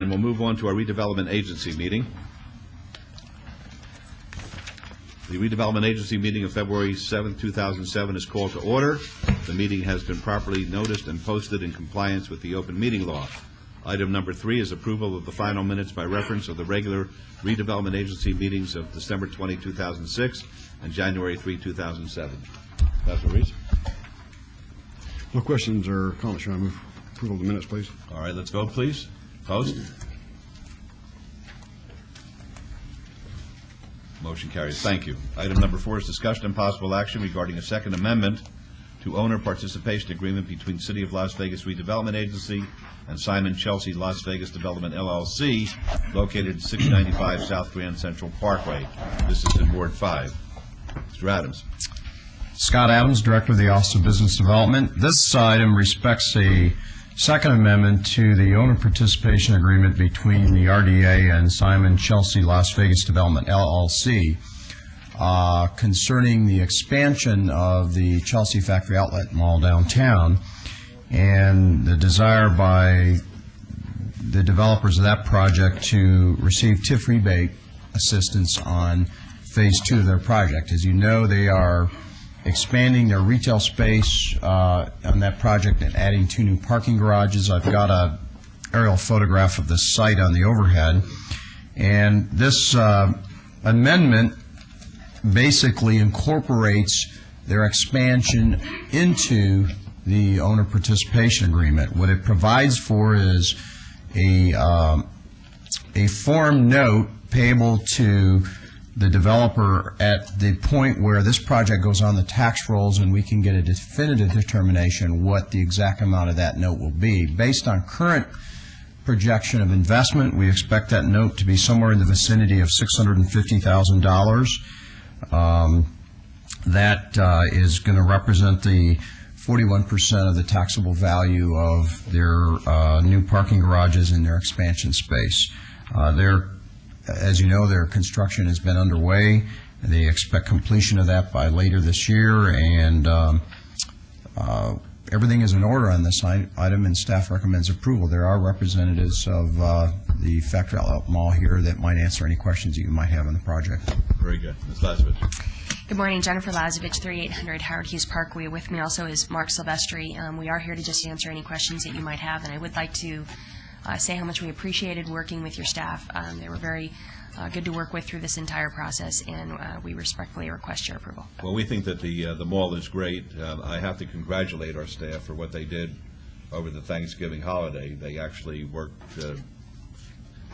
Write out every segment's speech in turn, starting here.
And we'll move on to our redevelopment agency meeting. The redevelopment agency meeting of February 7, 2007 is called to order. The meeting has been properly noticed and posted in compliance with the open meeting law. Item number 3 is approval of the final minutes by reference of the regular redevelopment agency meetings of December 20, 2006 and January 3, 2007. Councilor Reese? No questions or comments. Should I move approval of the minutes, please? All right, let's vote, please. Post. Motion carries. Thank you. Item number 4 is discussion and possible action regarding a second amendment to owner participation agreement between City of Las Vegas Redevelopment Agency and Simon Chelsea Las Vegas Development, LLC, located at 695 South Grand Central Parkway. This is in Ward 5. Mr. Adams. Scott Adams, Director of the Office of Business Development. This item respects a second amendment to the owner participation agreement between the RDA and Simon Chelsea Las Vegas Development, LLC, concerning the expansion of the Chelsea Factory Outlet Mall downtown, and the desire by the developers of that project to receive TIF rebate assistance on phase 2 of their project. As you know, they are expanding their retail space on that project and adding 2 new parking garages. I've got a aerial photograph of the site on the overhead, and this amendment basically incorporates their expansion into the owner participation agreement. What it provides for is a form note payable to the developer at the point where this project goes on the tax rolls, and we can get a definitive determination what the exact amount of that note will be. Based on current projection of investment, we expect that note to be somewhere in the vicinity of $650,000. That is going to represent the 41% of the taxable value of their new parking garages in their expansion space. As you know, their construction has been underway. They expect completion of that by later this year, and everything is in order on this item, and staff recommends approval. There are representatives of the Factory Outlet Mall here that might answer any questions that you might have on the project. Very good. Ms. Lazovich. Good morning, Jennifer Lazovich, 3800 Howard Hughes Parkway. With me also is Mark Silvestri. We are here to just answer any questions that you might have, and I would like to say how much we appreciated working with your staff. They were very good to work with through this entire process, and we respectfully request your approval. Well, we think that the mall is great. I have to congratulate our staff for what they did over the Thanksgiving holiday. They actually worked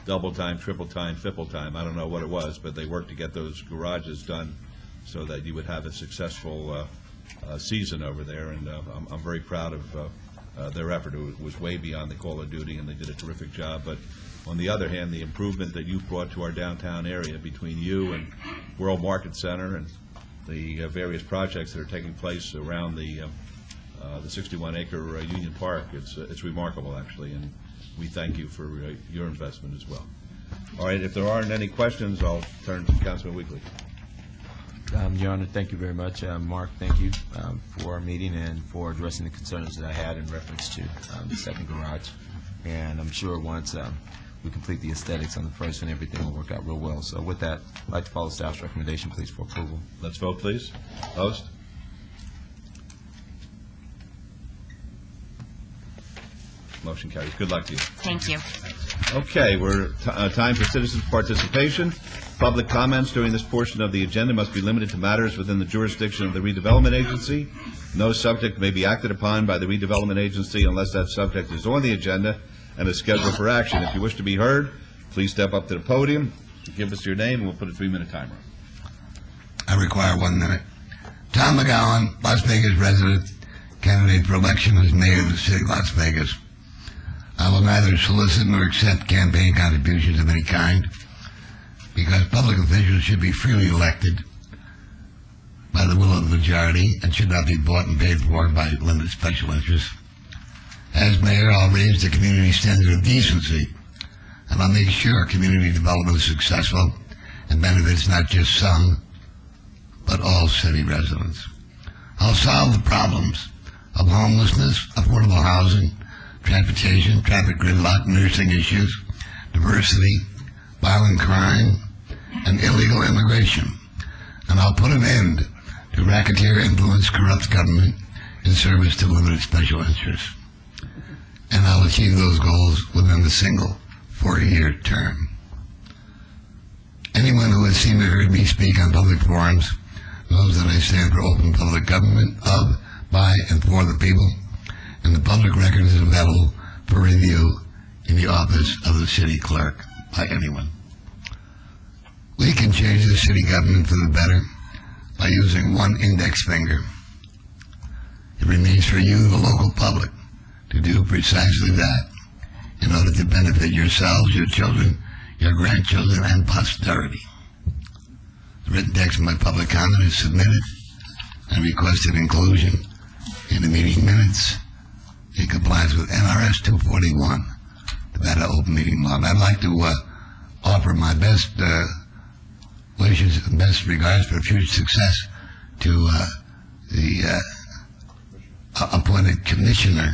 double time, triple time, triple time. I don't know what it was, but they worked to get those garages done so that you would have a successful season over there, and I'm very proud of their effort. It was way beyond the call of duty, and they did a terrific job. But on the other hand, the improvement that you've brought to our downtown area between you and World Market Center and the various projects that are taking place around the 61-acre Union Park, it's remarkable, actually, and we thank you for your investment as well. All right, if there aren't any questions, I'll turn to Councilman Weekly. Your Honor, thank you very much. Mark, thank you for our meeting and for addressing the concerns that I had in reference to the second garage. And I'm sure once we complete the aesthetics on the first one, everything will work out real well. So with that, I'd like to follow staff's recommendation, please, for approval. Let's vote, please. Host? Motion carries. Good luck to you. Thank you. Okay, we're time for citizen participation. Public comments during this portion of the agenda must be limited to matters within the jurisdiction of the redevelopment agency. No subject may be acted upon by the redevelopment agency unless that subject is on the agenda and is scheduled for action. If you wish to be heard, please step up to the podium, give us your name, and we'll put a 3-minute timer. I require 1 minute. Tom McGowan, Las Vegas resident, candidate for election as mayor of the city of Las Vegas. I will neither solicit nor accept campaign contributions of any kind, because public officials should be freely elected by the will of the majority and should not be bought and paid for by limited special interests. As mayor, I'll raise the community standard of decency, and I'll make sure community development is successful and benefits not just some, but all city residents. I'll solve the problems of homelessness, affordable housing, transportation, traffic gridlock, nursing issues, diversity, violent crime, and illegal immigration. And I'll put an end to racketeer influence corrupt government in service to limited special interests. And I'll achieve those goals within a single 4-year term. Anyone who has seen or heard me speak on public forums knows that I stand for open public government of, by, and for the people, and the public record is available for review in the office of the city clerk by anyone. We can change the city government for the better by using one index finger. It remains for you, the local public, to do precisely that in order to benefit yourselves, your children, your grandchildren, and posterity. The written text of my public comment is submitted and requested inclusion in the meeting minutes in compliance with NRS 241, the Nevada Open Meeting Law. And I'd like to offer my best wishes and best regards for future success to the appointed Commissioner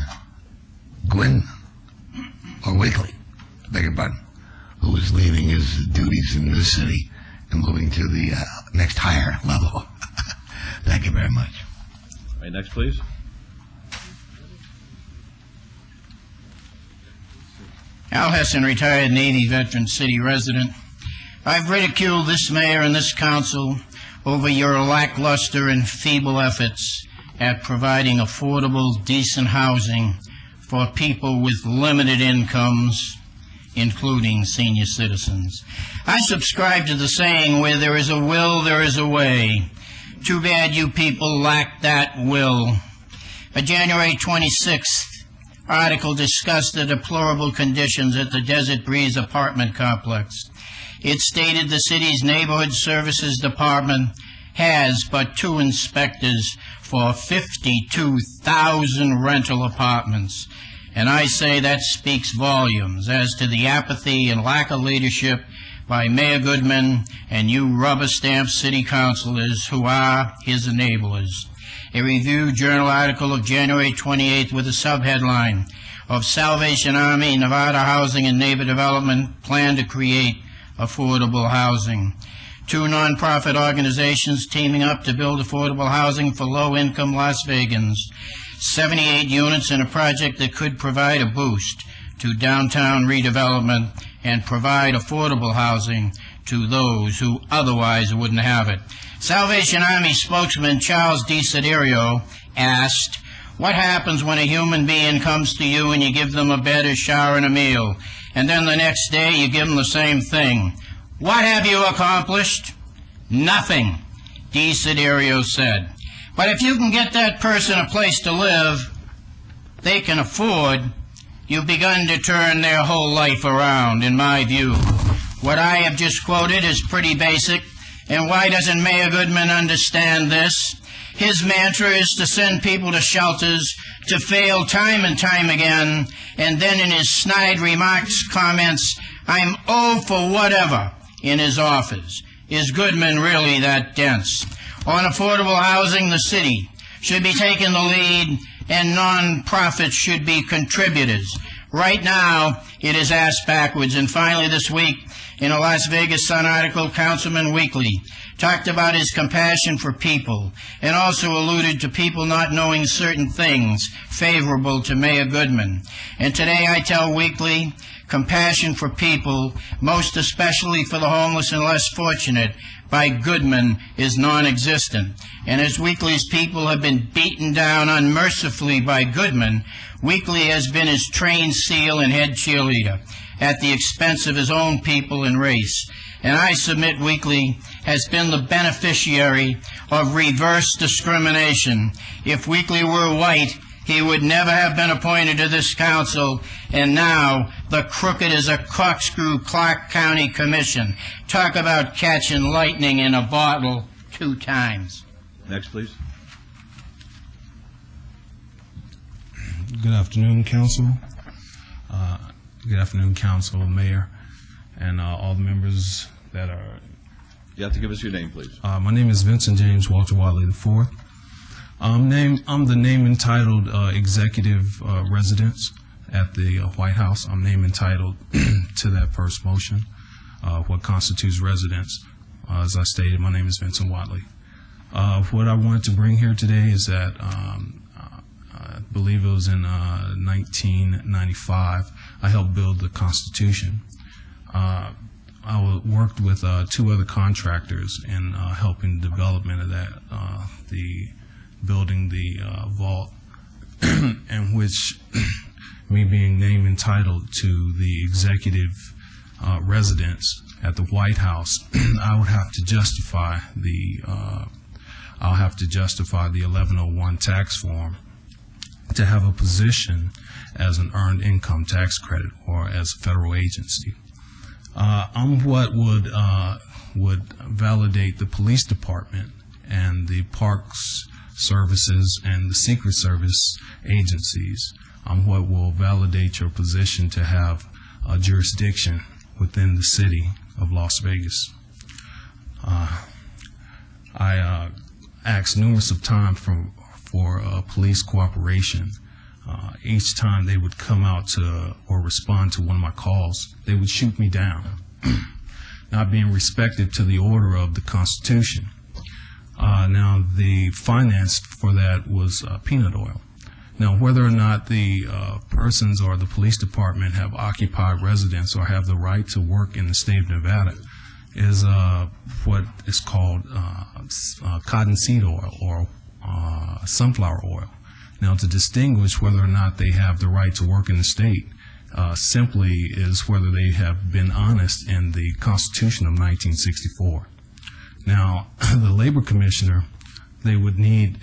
Gwynn, or Wakely, beg your pardon, who is leaving his duties in this city and moving to the next higher level. Thank you very much. All right, next, please. Al Hessen, retired Navy veteran, city resident. I've ridiculed this mayor and this council over your lackluster and feeble efforts at providing affordable, decent housing for people with limited incomes, including senior citizens. I subscribe to the saying, where there is a will, there is a way. Too bad you people lack that will. A January 26th article discussed the deplorable conditions at the Desert Breeze apartment complex. It stated the city's Neighborhood Services Department has but 2 inspectors for 52,000 rental apartments. And I say that speaks volumes as to the apathy and lack of leadership by Mayor Goodman and you rubber-stamped city councilors who are his enablers. A Review Journal article of January 28th with a subheadline of Salvation Army, Nevada Housing and Neighbor Development plan to create affordable housing. 2 nonprofit organizations teaming up to build affordable housing for low-income Las Vegans. 78 units in a project that could provide a boost to downtown redevelopment and provide affordable housing to those who otherwise wouldn't have it. Salvation Army spokesman Charles DiCiderio asked, what happens when a human being comes to you and you give them a bed, a shower, and a meal, and then the next day you give them the same thing? What have you accomplished? Nothing, DiCiderio said. But if you can get that person a place to live they can afford, you've begun to turn their whole life around, in my view. What I have just quoted is pretty basic, and why doesn't Mayor Goodman understand this? His mantra is to send people to shelters, to fail time and time again, and then in his snide remarks comments, I'm for whatever, in his office. Is Goodman really that dense? On affordable housing, the city should be taking the lead, and non-profits should be contributors. Right now, it is ass backwards. And finally, this week, in a Las Vegas Sun article, Councilman Weekly talked about his compassion for people and also alluded to people not knowing certain things favorable to Mayor Goodman. And today I tell Weekly, compassion for people, most especially for the homeless and less fortunate, by Goodman is non-existent. And as Weekly's people have been beaten down unmercifully by Goodman, Weekly has been his trained seal and head cheerleader at the expense of his own people and race. And I submit Weekly has been the beneficiary of reverse discrimination. If Weekly were white, he would never have been appointed to this council, and now the crooked is a corkscrew Clark County Commission. Talk about catching lightning in a bottle 2 times. Next, please. Good afternoon, Council. Good afternoon, Council, Mayor, and all the members that are... You have to give us your name, please. My name is Vincent James Walter Watley IV. I'm the name entitled executive residence at the White House. I'm name entitled to that first motion, what constitutes residence. As I stated, my name is Vincent Watley. What I wanted to bring here today is that I believe it was in 1995, I helped build the Constitution. I worked with two other contractors in helping the development of that, building the vault, in which me being named entitled to the executive residence at the White House, I would have to justify the 1101 tax form to have a position as an earned income tax credit or as a federal agency. I'm what would validate the police department and the parks services and the Secret Service agencies. I'm what will validate your position to have a jurisdiction within the city of Las Vegas. I asked numerous of times for police cooperation. Each time they would come out to or respond to one of my calls, they would shoot me down, not being respected to the order of the Constitution. Now, the finance for that was peanut oil. Now, whether or not the persons or the police department have occupied residence or have the right to work in the state of Nevada is what is called cottonseed oil or sunflower oil. Now, to distinguish whether or not they have the right to work in the state simply is whether they have been honest in the Constitution of 1964. Now, the labor commissioner, they would need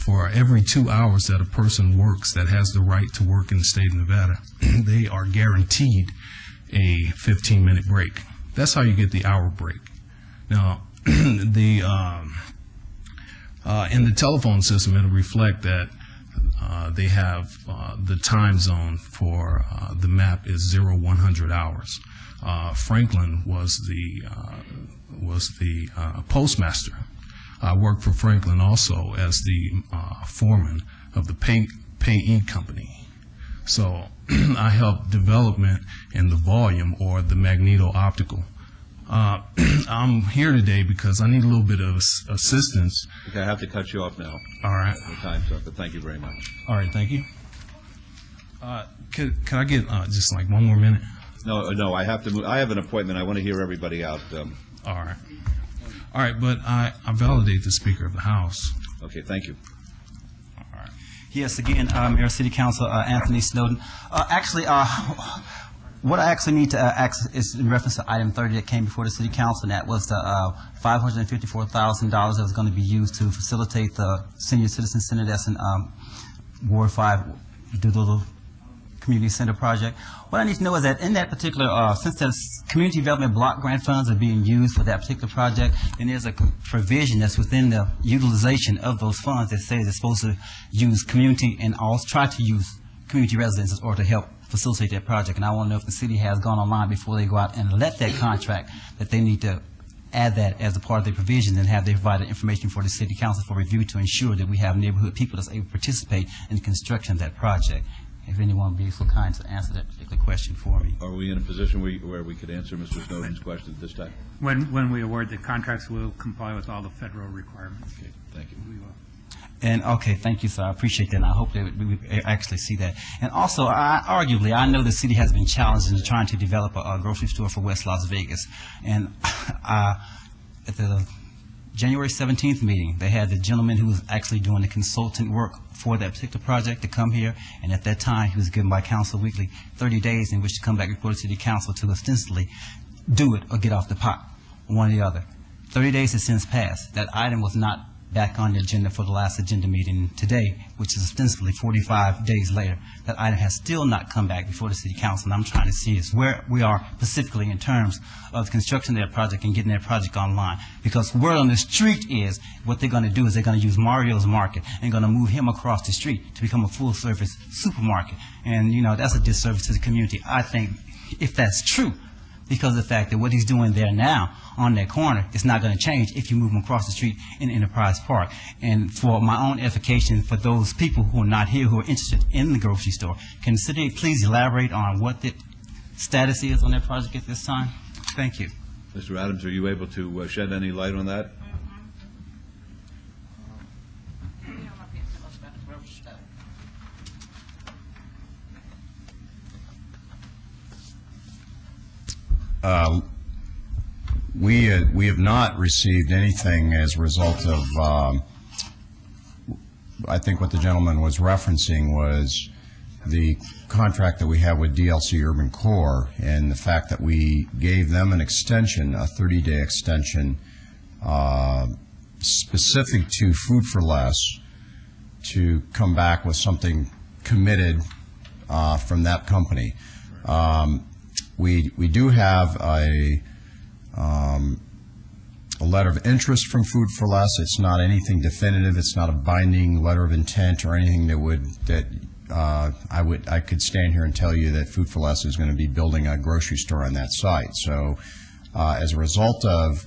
for every 2 hours that a person works that has the right to work in the state of Nevada, they are guaranteed a 15-minute break. That's how you get the hour break. Now, in the telephone system, it'll reflect that they have the time zone for the map is 0100 hours. Franklin was the postmaster. I worked for Franklin also as the foreman of the payee company. So I helped development in the volume or the magneto-optical. I'm here today because I need a little bit of assistance. Okay, I have to cut you off now. All right. The time's up, but thank you very much. All right, thank you. Can I get just like one more minute? No, I have to move. I have an appointment. I want to hear everybody out. All right. All right, but I validate the Speaker of the House. Okay, thank you. All right. Yes, again, Mayor City Council Anthony Snowden. What I actually need to ask is in reference to item 30 that came before the City Council, and that was the $554,000 that was going to be used to facilitate the Senior Citizen Center that's in Ward 5, Doolittle Community Center project. What I need to know is that in that particular, since the community development block grant funds are being used for that particular project, then there's a provision that's within the utilization of those funds that says it's supposed to use community and also try to use community residences or to help facilitate that project. And I want to know if the city has gone online before they go out and let that contract, that they need to add that as a part of their provisions and have they provided information for the City Council for review to ensure that we have neighborhood people that's able to participate in the construction of that project. If anyone would be so kind to answer that particular question for me. Are we in a position where we could answer Mr. Snowden's question at this time? When we award the contracts, we'll comply with all the federal requirements. Okay, thank you. We will. And okay, thank you, sir. I appreciate that. And I hope that we actually see that. And also, arguably, I know the city has been challenged in trying to develop a grocery store for West Las Vegas. And at the January 17th meeting, they had the gentleman who was actually doing the consultant work for that particular project to come here, and at that time he was given by Council Weekly 30 days in which to come back before the City Council to ostensibly do it or get off the pot, one or the other. 30 days has since passed. That item was not back on the agenda for the last agenda meeting today, which is ostensibly 45 days later. That item has still not come back before the City Council, and I'm trying to see is where we are specifically in terms of the construction of that project and getting that project online. Because word on the street is what they're going to do is they're going to use Mario's Market and going to move him across the street to become a full-service supermarket. And, you know, that's a disservice to the community, I think, if that's true, because of the fact that what he's doing there now on that corner, it's not going to change if you move them across the street in Enterprise Park. And for my own edification, for those people who are not here who are interested in the grocery store, can the city please elaborate on what the status is on that project at this time? Thank you. Mr. Adams, are you able to shed any light on that? We have not received anything as a result of, I think what the gentleman was referencing was the contract that we have with DLC Urban Core and the fact that we gave them an extension, a 30-day extension, specific to Food for Less, to come back with something committed from that company. We do have a letter of interest from Food for Less. It's not anything definitive. It's not a binding letter of intent or anything that I could stand here and tell you that Food for Less is going to be building a grocery store on that site. So as a result of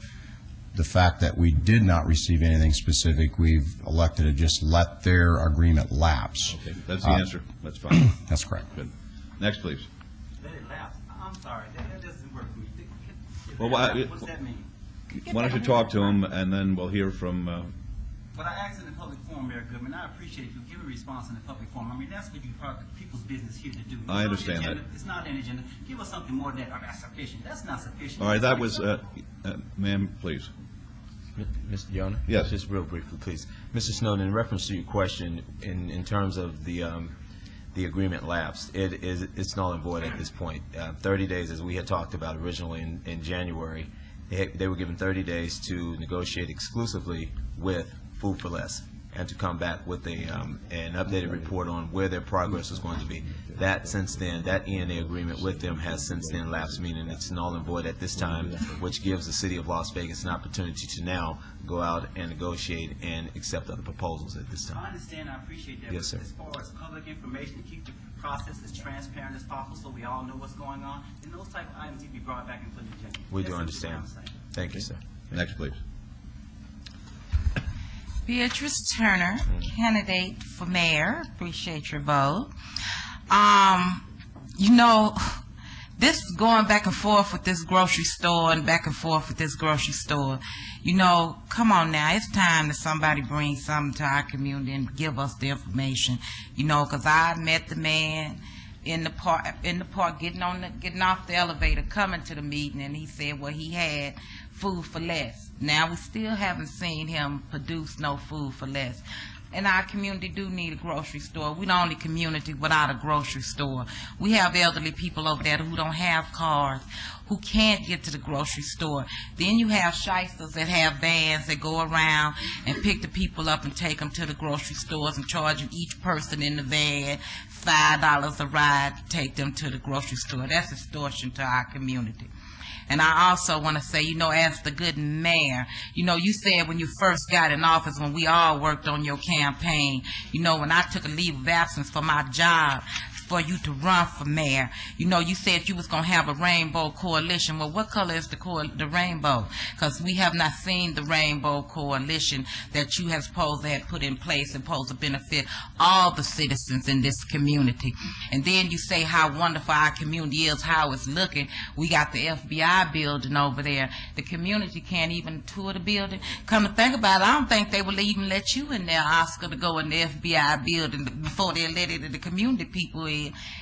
the fact that we did not receive anything specific, we've elected to just let their agreement lapse. Okay, that's the answer. That's fine. That's correct. Good. Next, please. Let it lapse. I'm sorry, that doesn't work for me. Well, What's that mean? Why don't you talk to him, and then we'll hear from... But I asked in the public forum, Mayor Goodman, I appreciate you giving a response in the public forum. I mean, that's what you people's business here to do. I understand that. It's not an agenda. Give us something more than, that's sufficient. That's not sufficient. All right, that was... ma'am, please. Mr. Yona? Yes. Just real briefly, please. Mr. Snowden, in reference to your question, in terms of the agreement lapse, it's null and void at this point. 30 days, as we had talked about originally in January, they were given 30 days to negotiate exclusively with Food for Less and to come back with an updated report on where their progress is going to be. That since then, that ENA agreement with them has since then lapsed, meaning it's null and void at this time, which gives the city of Las Vegas an opportunity to now go out and negotiate and accept other proposals at this time. I understand, I appreciate that. Yes, sir. But as far as public information, to keep the process as transparent as possible so we all know what's going on, then those type of items need to be brought back and put in the agenda. We do That's understand. what I'm saying. Thank you, sir. Next, please. Beatrice Turner, candidate for mayor. Appreciate your vote. This going back and forth with this grocery store and back and forth with this grocery store, come on now. It's time that somebody brings something to our community and give us the information, because I met the man in the park getting off the elevator, coming to the meeting, and he said, well, he had Food for Less. Now we still haven't seen him produce no Food for Less. And our community do need a grocery store. We're the only community without a grocery store. We have elderly people over there who don't have cars, who can't get to the grocery store. Then you have shysters that have vans that go around and pick the people up and take them to the grocery stores and charging each person in the van $5 a ride to take them to the grocery store. That's extortion to our community. And I also want to say, as the good mayor, you said when you first got in office, when we all worked on your campaign, when I took a leave of absence for my job, for you to run for mayor. You said you was going to have a rainbow coalition. Well, what color is the rainbow? Because we have not seen the rainbow coalition that you have supposed to have put in place and supposed to benefit all the citizens in this community. And then you say how wonderful our community is, how it's looking. We got the FBI building over there. The community can't even tour the building. Come to think about it, I don't think they will even let you in there, Oscar, to go in the FBI building before they let it in the community people in.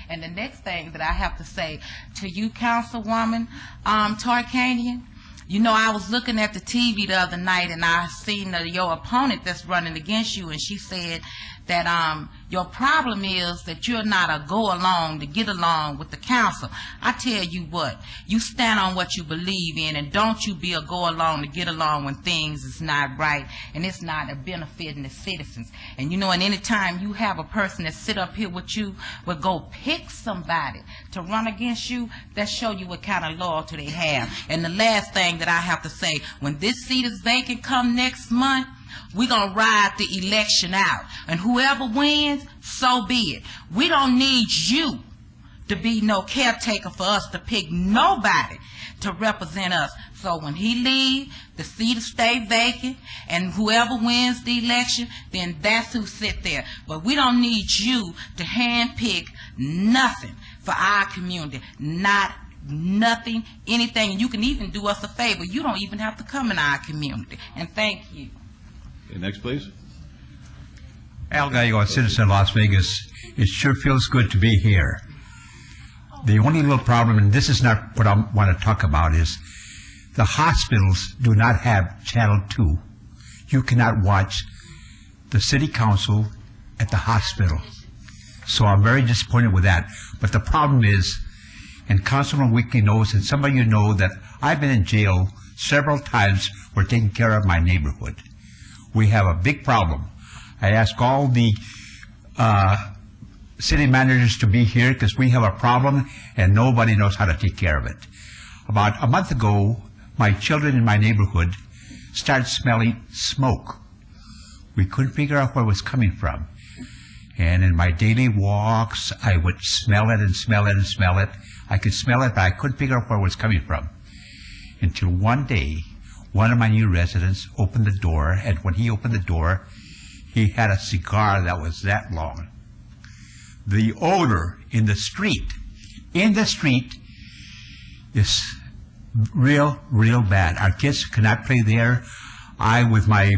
And the next thing that I have to say to you, Councilwoman Tarkanian, I was looking at the TV the other night and I seen your opponent that's running against you, and she said that your problem is that you're not a go-along to get along with the council. I tell you what, you stand on what you believe in, and don't you be a go-along to get along when things is not right and it's not a benefiting the citizens. And and any time you have a person that sit up here with you will go pick somebody to run against you, that show you what kind of loyalty they have. And the last thing that I have to say, when this seat is vacant come next month, we're going to ride the election out. And whoever wins, so be it. We don't need you to be no caretaker for us to pick nobody to represent us. So when he leave, the seat will stay vacant, and whoever wins the election, then that's who sit there. But we don't need you to handpick nothing for our community. Not nothing, anything. And you can even do us a favor. You don't even have to come in our community. And thank you. Okay, next, please. Al Gallego, a citizen of Las Vegas. It sure feels good to be here. The only little problem, and this is not what I want to talk about, is the hospitals do not have Channel 2. You cannot watch the city council at the hospital. So I'm very disappointed with that. But the problem is, and Councilman Weekly knows, and some of you know, that I've been in jail several times for taking care of my neighborhood. We have a big problem. I ask all the city managers to be here because we have a problem and nobody knows how to take care of it. About a month ago, my children in my neighborhood started smelling smoke. We couldn't figure out where it was coming from. And in my daily walks, I would smell it and smell it and smell it. I could smell it, but I couldn't figure out where it was coming from. Until one day, one of my new residents opened the door, and when he opened the door, he had a cigar that was that long. The odor in the street is real bad. Our kids cannot play there. With my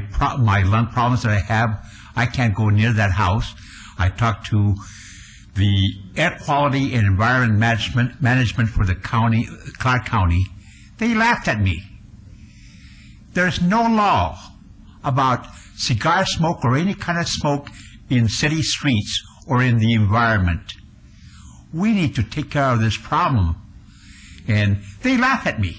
lung problems that I have, I can't go near that house. I talked to the air quality and environment management for the county, Clark County. They laughed at me. There's no law about cigar smoke or any kind of smoke in city streets or in the environment. We need to take care of this problem. And they laugh at me.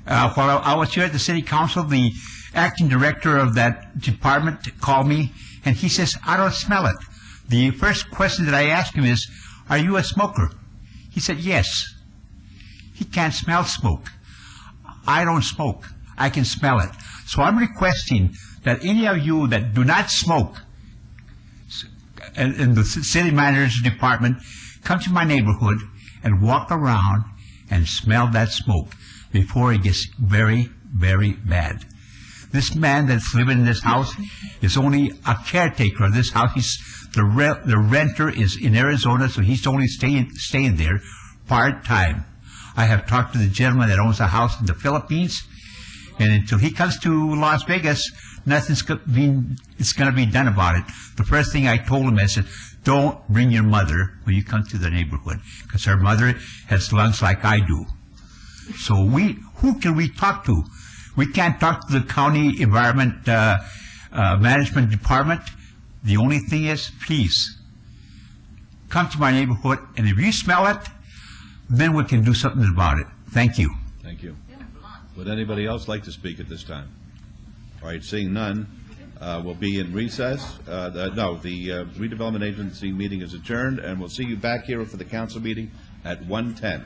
While I was here at the city council, the acting director of that department called me, and he says, I don't smell it. The first question that I asked him is, are you a smoker? He said, yes. He can't smell smoke. I don't smoke. I can smell it. So I'm requesting that any of you that do not smoke in the city manager's department come to my neighborhood and walk around and smell that smoke before it gets very bad. This man that's living in this house is only a caretaker of this house. The renter is in Arizona, so he's only staying there part-time. I have talked to the gentleman that owns a house in the Philippines, and until he comes to Las Vegas, nothing's going to be done about it. The first thing I told him, I said, don't bring your mother when you come to the neighborhood, because her mother has lungs like I do. So who can we talk to? We can't talk to the county environment management department. The only thing is, please, come to my neighborhood, and if you smell it, then we can do something about it. Thank you. Thank you. Would anybody else like to speak at this time? All right, seeing none, we'll be in recess. The redevelopment agency meeting is adjourned, and we'll see you back here for the council meeting at 1:10.